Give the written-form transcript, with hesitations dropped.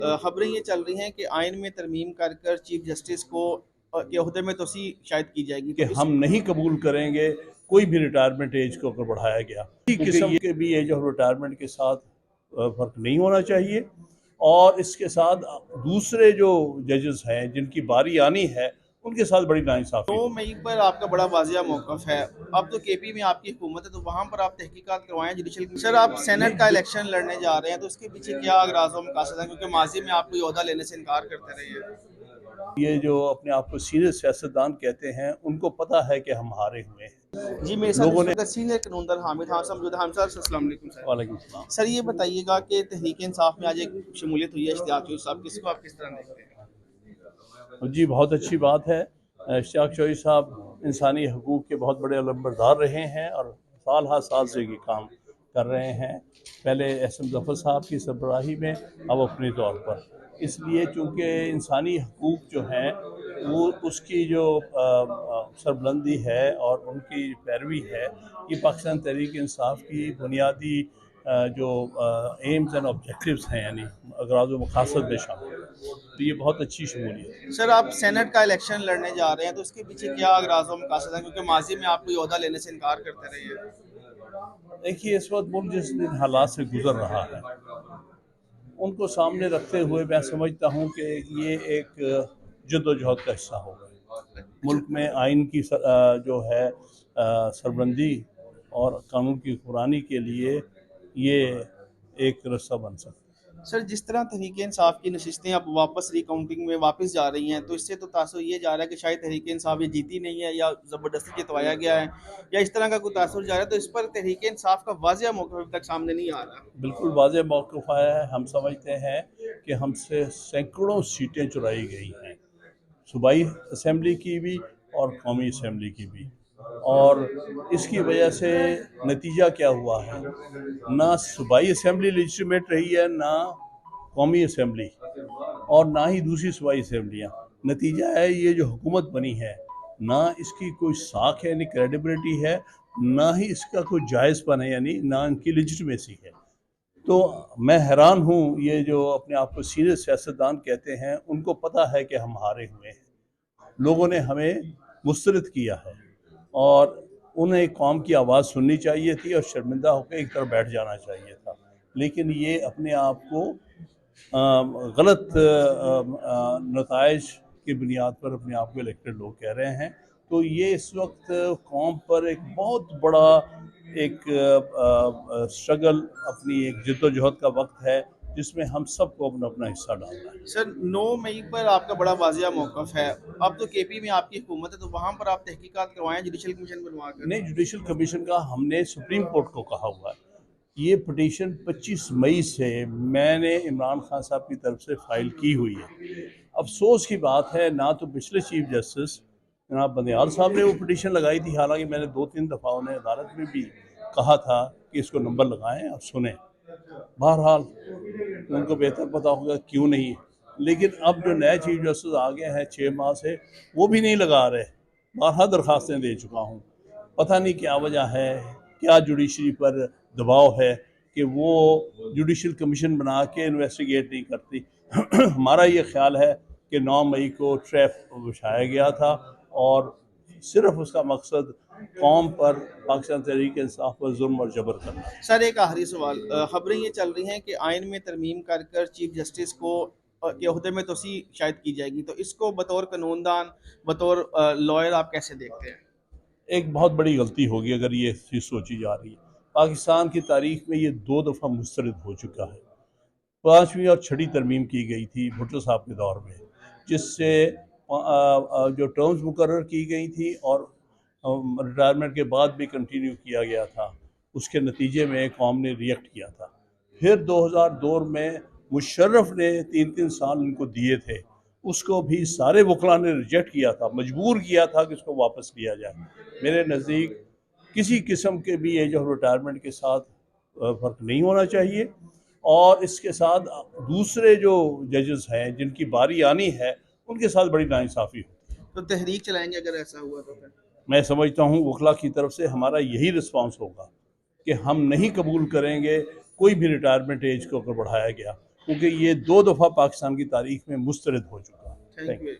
खबरें ये चल रही हैं कि आइन में तरमीम कर कर चीफ जस्टिस को के अहदे में तोसी शायद की जाएगी, कि तो हम नहीं कबूल करेंगे कोई भी रिटायरमेंट एज को अगर बढ़ाया गया, किसी किस्म के भी एज ऑफ रिटायरमेंट के साथ फर्क नहीं होना चाहिए। और इसके साथ दूसरे जो जजेस हैं जिनकी बारी आनी है उनके साथ बड़ी नाइंसाफ़ी 9 होगी। मई पर आपका बड़ा वाजिया मौक़िफ़ है। अब तो केपी में आपकी हुकूमत है, तो वहाँ पर आप तहकीकात करवाएं जुडिशल। सर, आप सेनेट का इलेक्शन लड़ने जा रहे हैं, तो उसके पीछे क्या अगराज़ व मकासद है, क्योंकि माजी में आप कोई ओहदा लेने से इनकार करते रहे हैं। ये जो अपने आप को सीनियर सियासतदान कहते हैं उनको पता है कि हम हारे हुए हैं। जी, मेरे साथ लोगों इस ने वक्त सीनियर कानूनदान हामिद खान साहब मौजूद हैं। हामिद साहब, अस्सलाम वालेकुम सर। वालेकुम सलाम। सर, ये बताइएगा कि तहरीक इंसाफ में आज एक शमूलियत हुई है इश्तियाक चौधरी साहब, किसको आप किस तरह देखते हैं? जी, बहुत अच्छी बात है। इश्तियाक चौधरी साहब इंसानी हकूक़ के बहुत बड़े अलंबरदार रहे हैं और साल हर साल से ये काम कर रहे हैं। पहले एहसन ज़फ़र साहब की सरबराही में, अब अपने तौर पर। इसलिए चूँकि इंसानी हकूक़ जो हैं वो उसकी जो सरबुलंदी है और उनकी पैरवी है, ये पाकिस्तान तहरीक इंसाफ की बुनियादी जो एम्स एंड ऑब्जेक्टिव्स हैं, यानी अगराज़ व मकासद में शामिल है। तो ये बहुत अच्छी शमूलियत है। सर, आप सेनेट का इलेक्शन लड़ने जा रहे हैं, तो उसके पीछे क्या अगराज़ व मकासद है, क्योंकि माजी में आप कोई ओहदा लेने से इनकार करते रहे हैं। देखिए, इस वक्त मुल्क जिस हालात से गुजर रहा है उनको सामने रखते हुए मैं समझता हूँ कि ये एक जद्दोजहद का हिस्सा होगा। मुल्क में आइन की जो है सरबंदी और कानून की हुक्मरानी के लिए ये एक रास्ता बन सकता है। सर, जिस तरह तहरीक इंसाफ की नशिस्तें अब वापस रिकाउंटिंग में वापस जा रही हैं, तो इससे तो तासुर ये जा रहा है कि शायद तहरीक इंसाफ ये जीती नहीं है या ज़बरदस्ती जितवाया गया है, या इस तरह का कोई तासुर जा रहा है। तो इस पर तहरीक इंसाफ का वाज़िया मौक़िफ़ अभी तक सामने नहीं आ रहा। बिल्कुल वाज़ेह मौक़िफ़ आया है। हम समझते हैं कि हमसे सैकड़ों सीटें चुराई गई हैं, सूबाई असम्बली की भी और कौमी असम्बली की भी। और इसकी वजह से नतीजा क्या हुआ है, ना सूबाई असम्बली लेजिटिमेट रही है, ना कौमी असम्बली, और ना ही दूसरी सूबाई असम्बलियाँ। नतीजा है ये जो हुकूमत बनी है, ना इसकी कोई साख है यानी क्रेडिबिलिटी है, ना ही इसका कोई जायज़पन है यानी ना इनकी लेजिटिमेसी है। तो मैं हैरान हूँ, ये जो अपने आप को सीनियर सियासतदान कहते हैं उनको पता है कि हम हारे हुए हैं। लोगों ने हमें मुस्तरद किया है और उन्हें कौम की आवाज़ सुननी चाहिए थी और शर्मिंदा होकर एक तरफ बैठ जाना चाहिए था। लेकिन ये अपने आप को गलत नताइज की बुनियाद पर अपने आप को इलेक्टेड लोग कह रहे हैं। तो ये इस वक्त कौम पर एक बहुत बड़ा एक स्ट्रगल, अपनी एक जद्दोजहद का वक्त है जिसमें हम सबको अपना अपना हिस्सा डालना है। सर, 9 मई पर आपका बड़ा वाजिया मौक़िफ़ है। अब तो केपी में आपकी हुकूमत है, तो वहाँ पर आप तहकीकात करवाएं जुडिशल कमीशन बनवा कर। नहीं, जुडिशल कमीशन का हमने सुप्रीम कोर्ट को कहा हुआ है। ये पिटीशन 25 मई से मैंने इमरान खान साहब की तरफ से फाइल की हुई है। अफसोस की बात है, ना तो पिछले चीफ जस्टिस जनाब बंदयाल साहब ने वो पिटीशन लगाई थी, हालांकि मैंने 2-3 दफ़ा उन्हें अदालत में भी कहा था कि इसको नंबर लगाएं और सुने। बहरहाल उनको बेहतर पता होगा क्यों नहीं। लेकिन अब जो नए चीफ जस्टिस आ गए हैं 6 माह से, वो भी नहीं लगा रहे। बारहा दरखास्तें दे चुका हूँ, पता नहीं क्या वजह है, क्या जुडिशरी पर दबाव है कि वो जुडिशल कमीशन बना के इन्वेस्टिगेट नहीं करती। हमारा ये ख्याल है कि 9 मई को ट्रैप बिछाया गया था और सिर्फ उसका मकसद कौम पर, पाकिस्तान तहरीक इंसाफ पर जुल्म और जबर करना। सर, एक आखिरी सवाल, खबरें ये चल रही हैं कि आइन में तरमीम कर कर चीफ जस्टिस को के अहदे में तोसी शायद की जाएगी, तो इसको बतौर कानूनदान, बतौर लॉयर आप कैसे देखते हैं? एक बहुत बड़ी गलती होगी अगर ये चीज़ सोची जा रही है। पाकिस्तान की तारीख में ये 2 दफ़ा मुस्तरद हो चुका है। 5वीं और 6ठी तरमीम की गई थी भुट्टो साहब के दौर में, जिससे जो टर्म्स मुकर्रर की गई थी और रिटायरमेंट के बाद भी कंटिन्यू किया गया था, उसके नतीजे में कौम ने रिएक्ट किया था। फिर 2002 में मुशर्रफ ने 3-3 साल इनको दिए थे, उसको भी सारे वकला ने रिजेक्ट किया था, मजबूर किया था कि उसको वापस लिया जाए। मेरे नज़दीक किसी किस्म के भी एज ऑफ रिटायरमेंट के साथ फ़र्क नहीं होना चाहिए। और इसके साथ दूसरे जो जजेस हैं जिनकी बारी आनी है उनके साथ बड़ी नाइंसाफ़ी होती है। तो तहरीक चलाएंगे अगर ऐसा हुआ तो फिर? मैं समझता हूँ वकला की तरफ से हमारा यही रिस्पांस होगा कि हम नहीं कबूल करेंगे कोई भी रिटायरमेंट एज को अगर बढ़ाया गया, کیونکہ یہ 2 دفعہ پاکستان کی تاریخ میں مسترد ہو چکا ہے. Thank you.